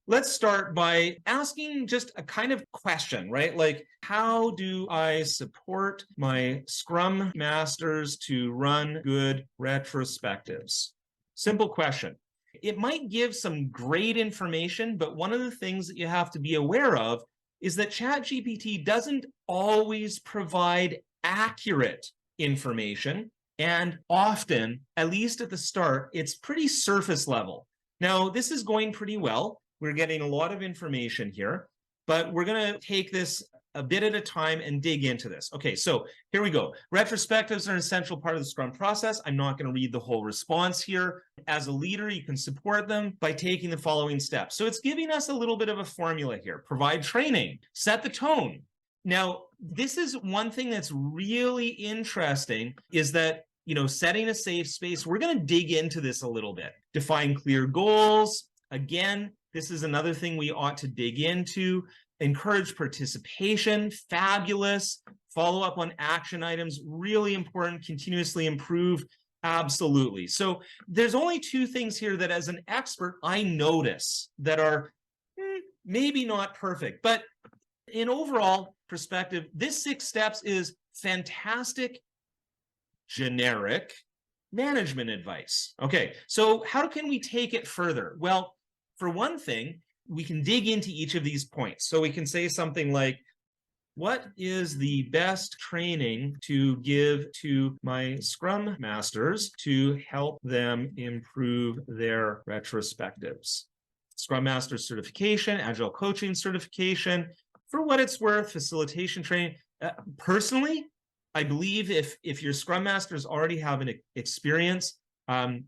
let's start by asking just a kind of question, right? Like, how do I support my Scrum Masters to run good retrospectives? Simple question. It might give some great information, but one of the things that you have to be aware of is that ChatGPT doesn't always provide accurate information. And often, at least at the start, it's pretty surface level. Now, this is going pretty well. We're getting a lot of information here, but we're going to take this a bit at a time and dig into this. Okay, so here we go. Retrospectives are an essential part of the Scrum process. I'm not going to read the whole response here. As a leader, you can support them by taking the following steps. So it's giving us a little bit of a formula here. Provide training, set the tone. Now, this is one thing that's really interesting is that, setting a safe space, we're going to dig into this a little bit. Define clear goals. Again, this is another thing we ought to dig into. Encourage participation, fabulous. Follow up on action items, really important. Continuously improve, absolutely. So there's only two things here that as an expert, I notice that are maybe not perfect, but in overall perspective, this 6 steps is fantastic, generic management advice. Okay, so how can we take it further? Well, for one thing, we can dig into each of these points. So we can say something like, what is the best training to give to my Scrum Masters to help them improve their retrospectives? Scrum Master certification, Agile coaching certification, for what it's worth, facilitation training. Personally, I believe if your Scrum Masters already have an experience, and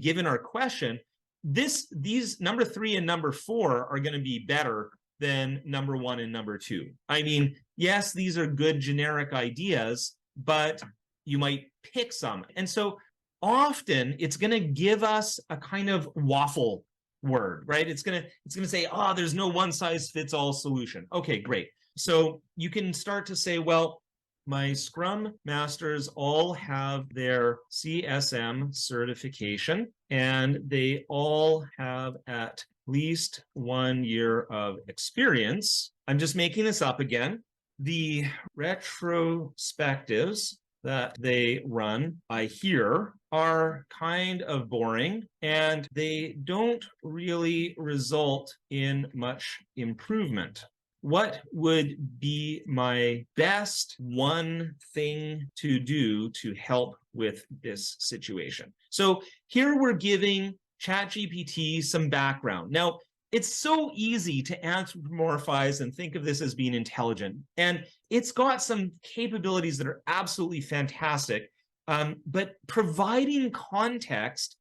given our question, these number 3 and number 4 are going to be better than number 1 and number 2. I mean, yes, these are good generic ideas, but you might pick some. And so often it's going to give us a kind of waffle word, right? It's going to say, oh, there's no one size fits all solution. Okay, great. So you can start to say, well, my Scrum Masters all have their CSM certification, and they all have at least 1 year of experience. I'm just making this up again. The retrospectives that they run, I hear, are kind of boring, and they don't really result in much improvement. What would be my best one thing to do to help with this situation? So here we're giving ChatGPT some background. Now, it's so easy to anthropomorphize and think of this as being intelligent. And it's got some capabilities that are absolutely fantastic. But providing context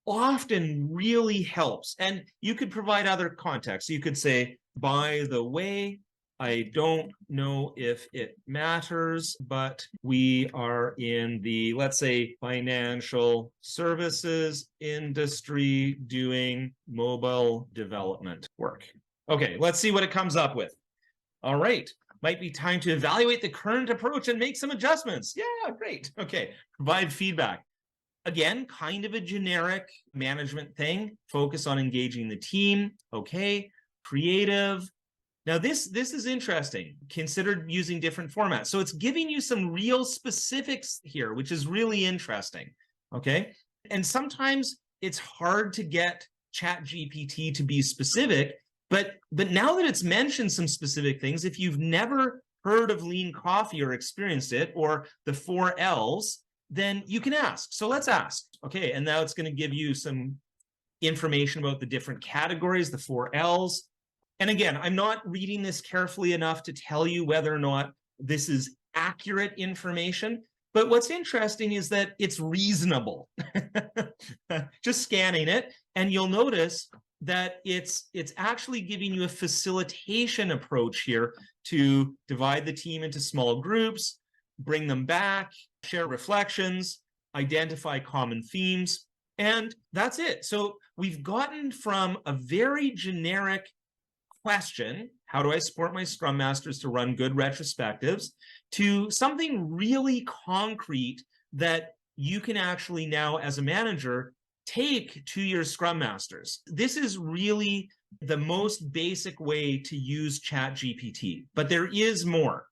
often really helps. And you could provide other context. You could say, by the way, I don't know if it matters, but we are in the, let's say, financial services industry doing mobile development work. Okay, let's see what it comes up with. All right, might be time to evaluate the current approach and make some adjustments. Yeah, great. Okay, provide feedback. Again, kind of a generic management thing. Focus on engaging the team. Okay, creative. Now, this is interesting. Consider using different formats. So it's giving you some real specifics here, which is really interesting. Okay, and sometimes it's hard to get ChatGPT to be specific, but now that it's mentioned some specific things, if you've never heard of Lean Coffee or experienced it, or the 4 L's, then you can ask. So let's ask. Okay, and now it's going to give you some information about the different categories, the 4 L's. And again, I'm not reading this carefully enough to tell you whether or not this is accurate information. But what's interesting is that it's reasonable. Just scanning it, and you'll notice that it's actually giving you a facilitation approach here to divide the team into small groups, bring them back, share reflections, identify common themes, and that's it. So we've gotten from a very generic question, how do I support my Scrum Masters to run good retrospectives, to something really concrete that you can actually now, as a manager, take to your Scrum Masters. This is really the most basic way to use ChatGPT, but there is more.